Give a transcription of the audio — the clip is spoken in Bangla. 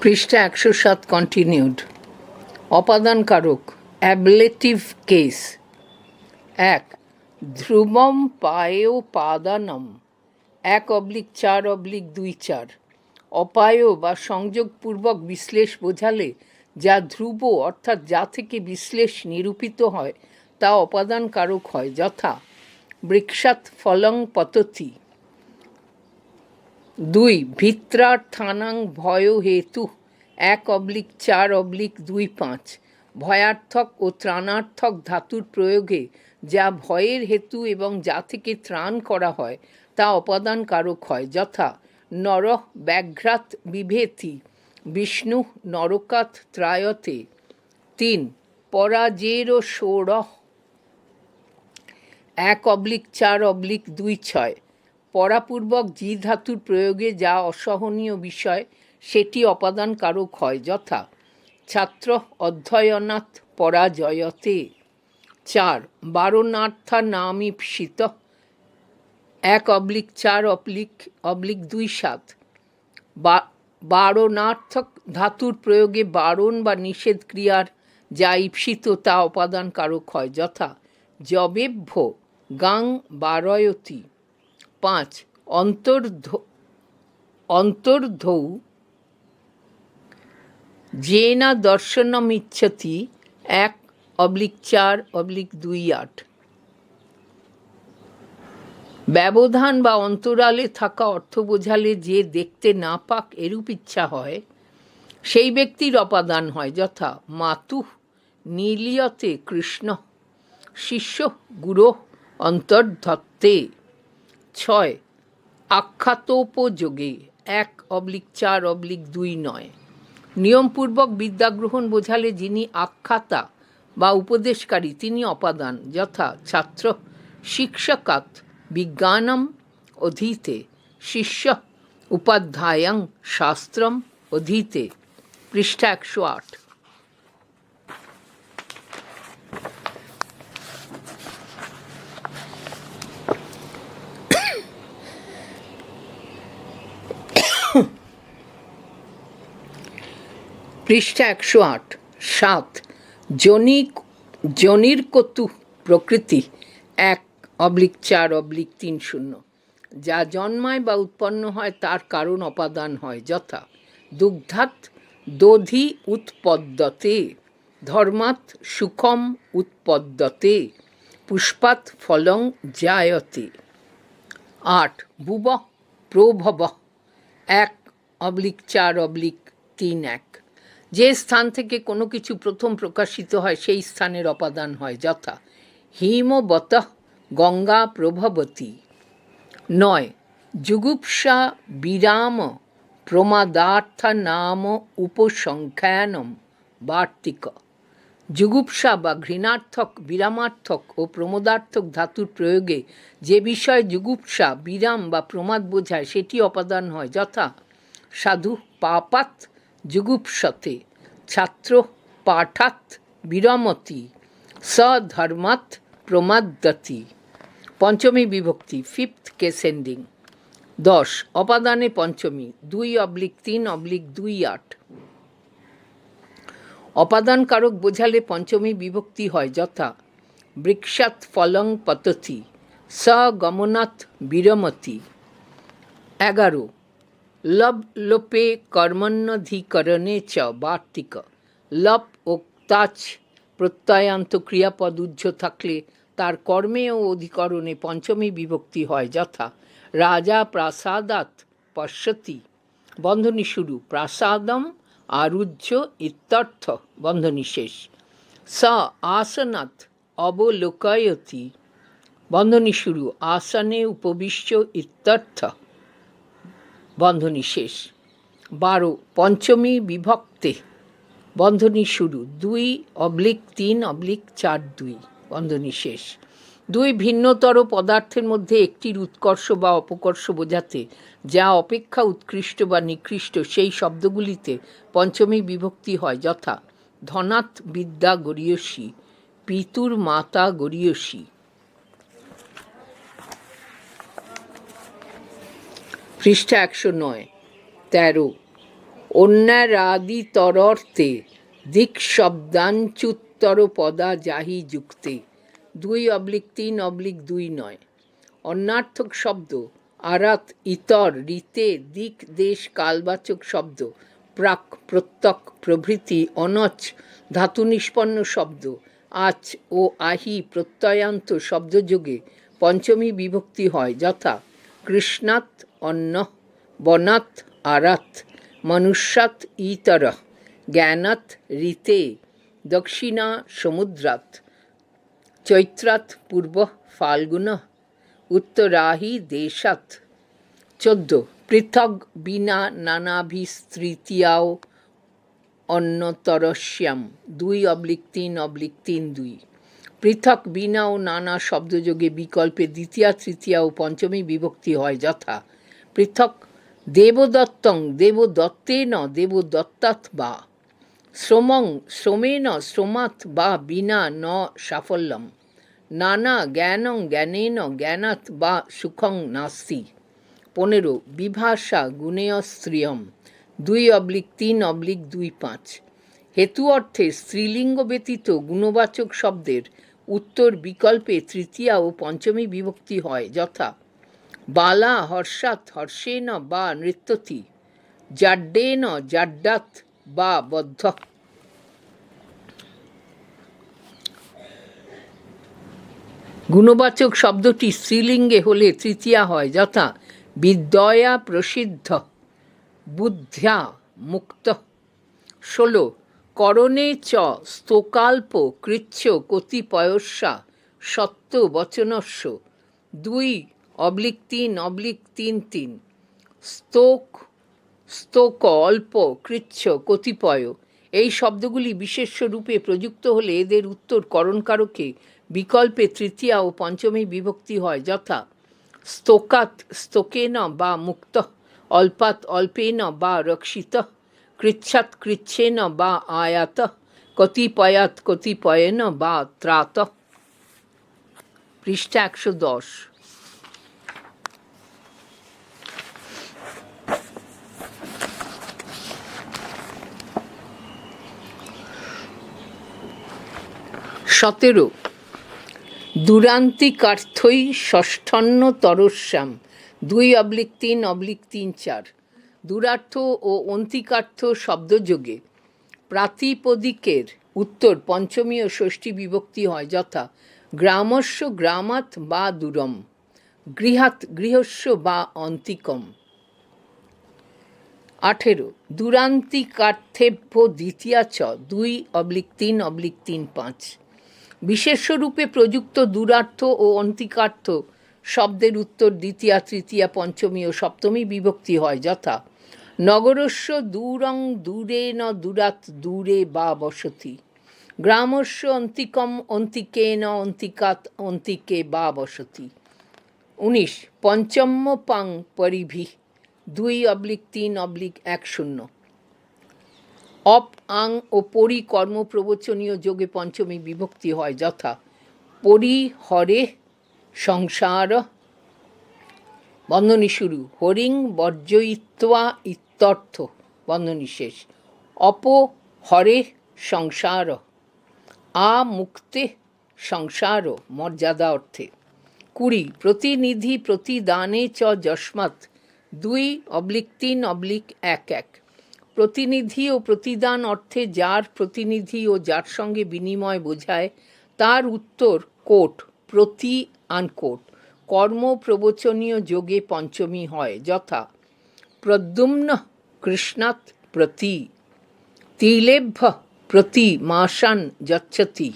পৃষ্ঠা ১০৭ কন্টিনিউড। অপাদান কারক অ্যাবলেটিভ কেস। ১. ধ্রুবম পায়োপাদানম ১/৪/২/৪। অপায় বা সংযোগপূর্বক বিশ্লেষ বোঝালে যা ধ্রুব অর্থাৎ যা থেকে বিশ্লেষ নিরূপিত হয় তা অপাদান কারক হয়, যথা বৃক্ষাৎ ফলং পততি। ২. ভিত্রার্থানাং ভয় হেতু ১/৪/২৫। ভয়ার্থক ও ত্রাণার্থক ধাতুর প্রয়োগে যা ভয়ের হেতু এবং যা থেকে ত্রাণ করা হয় তা অপাদান কারক হয়, যথা নরঃ ব্যাঘ্রাৎ বিভেতি, বিষ্ণু নরকাৎ ত্রায়তে। ৩. পরাজেয় ষোড়শ ১/৪/২৬। পরাপূর্বক জি ধাতুর প্রয়োগে যা অসহনীয় বিষয় সেটি অপাদান কারক হয়, যথা ছাত্র অধ্যয়নাৎ পরাজয়তে। ৪. বারণার্থানামীপ্সিত ১/৪/২৭। বারণার্থক ধাতুর প্রয়োগে বারণ বা নিষেধ ক্রিয়ার যা ঈপ্সিত তা অপাদান কারক হয়, যথা যবেভ্য গাং বারয়তি। ৫. অন্তর্ধৌ যেনা দর্শনমিচ্ছতি ১/৪/২৮। ব্যবধান বা অন্তরালে থাকা অর্থ বোঝালে যে দেখতে না পাক এরূপ ইচ্ছা হয় সেই ব্যক্তির অপাদান হয়, যথা মাতুঃ নীলীয়তে কৃষ্ণ, শিষ্য গুরোঃ অন্তর্ধত্তে। ৬. আখ্যাতোপযোগে ১/৪/২৯। নিয়মপূর্বক বিদ্যাগ্রহণ বোঝালে যিনি আখ্যাতা বা উপদেশকারী তিনি অপাদান, যথা ছাত্র শিক্ষকাৎ বিজ্ঞানম অধীতে, শিষ্য উপাধ্যায়ং শাস্ত্রম অধীতে। পৃষ্ঠা ১০৮। পৃষ্ঠা ১০৮। ৭. জনির্কতু প্রকৃতি ১/৪/৩০। যা জন্মায় বা উৎপন্ন হয় তার কারণ অপাদান হয়, যথা দুগ্ধাৎ দধি উৎপদ্যতে, ধর্মাৎ সুখম উৎপদ্যতে, পুষ্পাৎ ফলং জায়তে। ৮. ভুবঃ প্রভবঃ ১/৪/৩১। যে স্থান থেকে কোনো কিছু প্রথম প্রকাশিত হয় সেই স্থানের অপাদান হয়, যথা হিমবতঃ গঙ্গা প্রভবতী। ৯. জুগুপ্সা বিরাম প্রমাদার্থানাম উপসংখ্যানম বার্তিক। জুগুপ্সা বা ঘৃণার্থক, বিরামার্থক ও প্রমোদার্থক ধাতুর প্রয়োগে যে বিষয় জুগুপ্সা, বিরাম বা প্রমাদ বোঝায় সেটি অপাদান হয়, যথা সাধু পাপাৎ জুগুপ্সতে, ছাত্র পাঠাৎ বিরমতি, স ধর্মাৎ প্রমাদ্যতি। পঞ্চমী বিভক্তি, ফিফথ কেস এন্ডিং। ১০. অপাদানে পঞ্চমী ২/৩/২৮। অপাদান কারক বোঝালে পঞ্চমী বিভক্তি হয়, যথা বৃক্ষাৎ ফলং পততি, স গমনাৎ বিরমতি। ১১. লব লোপে কর্মণ্যধিকরণে চ বার্তিক। লপ ও তাচ প্রত্যয়ান্ত ক্রিয়াপদ উহ্য থাকলে তার কর্মে ও অধিকরণে পঞ্চমী বিভক্তি হয়, যথা রাজা প্রাসাদাৎ পশ্যতি, বন্ধনী শুরু, প্রাসাদম আরুহ্য ইত্যর্থ, বন্ধনী শেষ। স আসনাৎ অবলোকয়তি, বন্ধনী শুরু, আসনে উপবিশ্য ইত্যর্থ, বন্ধনী শেষ। ১২. পঞ্চমী বিভক্তে, বন্ধনী শুরু, ২/৩/৪/২, বন্ধনী শেষ। দুই ভিন্নতর পদার্থের মধ্যে একটির উৎকর্ষ বা অপকর্ষ বোঝাতে যা অপেক্ষা উৎকৃষ্ট বা নিকৃষ্ট সেই শব্দগুলিতে পঞ্চমী বিভক্তি হয়, যথা ধনাৎ বিদ্যা গরীয়সী, পিতুর মাতা গরীয়সী। পৃষ্ঠা ১০৯। ১৩. অন্যারাদিতরর্থে দিক্শব্দাঞ্চুত্তর পদা যাহি যুক্তে 2/3/2 নয়। অন্যার্থক শব্দ আরাত, ইতর, ঋতে, দিক, দেশ, কালবাচক শব্দ প্রাক, প্রত্যক প্রভৃতি অনচ ধাতু নিষ্পন্ন শব্দ আচ ও আহি প্রত্যয়ান্ত শব্দযোগে পঞ্চমী বিভক্তি হয়, যথা কৃষ্ণাৎ অন্ন, বনাৎ আরাত, মনুষ্যাৎ ইতর, জ্ঞানাৎ ঋতে, দক্ষিণা সমুদ্রাৎ, চৈত্রাৎ পূর্ব ফাল্গুন, উত্তরাহি দেশাৎ। 14 পৃথক বিনা নানাভিস্তৃতীয়াও অন্যতরস্যাম 2/3/3 পৃথক বিনা ও নানা শব্দযোগে বিকল্পে দ্বিতীয়া, তৃতীয়া ও পঞ্চমী বিভক্তি হয়, যথা পৃথক দেবদত্তং দেবদত্তেন দেবদত্তাৎ বা, শ্রমং শ্রমেণ শ্রমাৎ বা বিনা ন সাফল্যম, নানা জ্ঞানং জ্ঞানেন জ্ঞানাৎ বা সুখং নাস্তি। 15 বিভাষা গুণেয় স্ত্রিয়ম 2/3/25 হেতু অর্থে স্ত্রীলিঙ্গ ব্যতীত গুণবাচক শব্দের উত্তর বিকল্পে তৃতীয়া ও পঞ্চমী বিভক্তি হয়, যথা বালা হর্ষাৎ হর্ষেণ বা নৃত্যতি, জাড্ডেন জাড্ডাৎ বা বদ্ধ। গুণবাচক শব্দটি স্ত্রীলিঙ্গে হলে তৃতীয়া হয়, যথা বিদ্যয়া প্রসিদ্ধ, বুদ্ধ্যা মুক্ত। 16 করণে চ স্তোকাল্প কৃচ্ছ কতিপয়স্যা সত্য বচনস্য 2/3/3 স্তোক, স্তোক, অল্প, কৃচ্ছ, কতিপয় এই শব্দগুলি বিশেষ্য রূপে প্রযুক্ত হলে এদের উত্তর করণকারকে বিকল্পে তৃতীয়া ও পঞ্চমী বিভক্তি হয়, যথা স্তোকাৎ স্তোকেন বা মুক্ত, অল্পাৎ অল্পেন বা রক্ষিত, কৃচ্ছাৎ কৃচ্ছেন বা আয়াত, কতিপয়াৎ কতিপয়েন বা ত্রাত। পৃষ্ঠা 110। 17 দুরান্তিকার্থৈ ষষ্ঠন্যতরস্যাম 2/3/3-4 দুরার্থ ও অন্তিকার্থ শব্দযোগে প্রাতিপদিকের উত্তর পঞ্চমী ও ষষ্ঠী বিভক্তি হয়, যথা গ্রামস্য গ্রামাৎ বা দূরম, গৃহাৎ গৃহস্য বা অন্তিকম। 18 দুরান্তিকার্থেভ্য দ্বিতীয়া চ 2/3/3-5 বিশেষ্যরূপে প্রযুক্ত দূরার্থ ও অন্তিকার্থ শব্দের উত্তর দ্বিতীয়া, তৃতীয়া, পঞ্চমী ও সপ্তমী বিভক্তি হয়, যথা নগরস্য দূরং দূরেন দূরাৎ দূরে বা বসতি, গ্রামস্য অন্তিকম অন্তিকেন অন্তিকাৎ অন্তিকে বা বসতি। 19 পঞ্চম্যপাং পরিভি 2/3/10 অপ, আং ও পরি কর্ম প্রবচনীয় যোগে পঞ্চমী বিভক্তি হয়, যথা পরিহরে সংসার বন্ধনী শুরু, হরিং বর্জয়িত্বা ইত্যর্থ বন্ধনী শেষ, অপহরে সংসার, মুক্তে সংসার মর্যাদা অর্থে। 20 প্রতিনিধি প্রতিদানে চ যস্মাৎ 2/3/11 প্রতিনিধি ও প্রতিদান অর্থে যার প্রতিনিধি ও যার সঙ্গে বিনিময় বোঝায় তার উত্তর কোট, প্রতি আনকোট কর্ম প্রবচনীয় যোগে পঞ্চমী হয়, যথা প্রদ্যুম্ন কৃষ্ণাৎ প্রতি, তিলেভ্য প্রতি মাসান যচ্ছতি।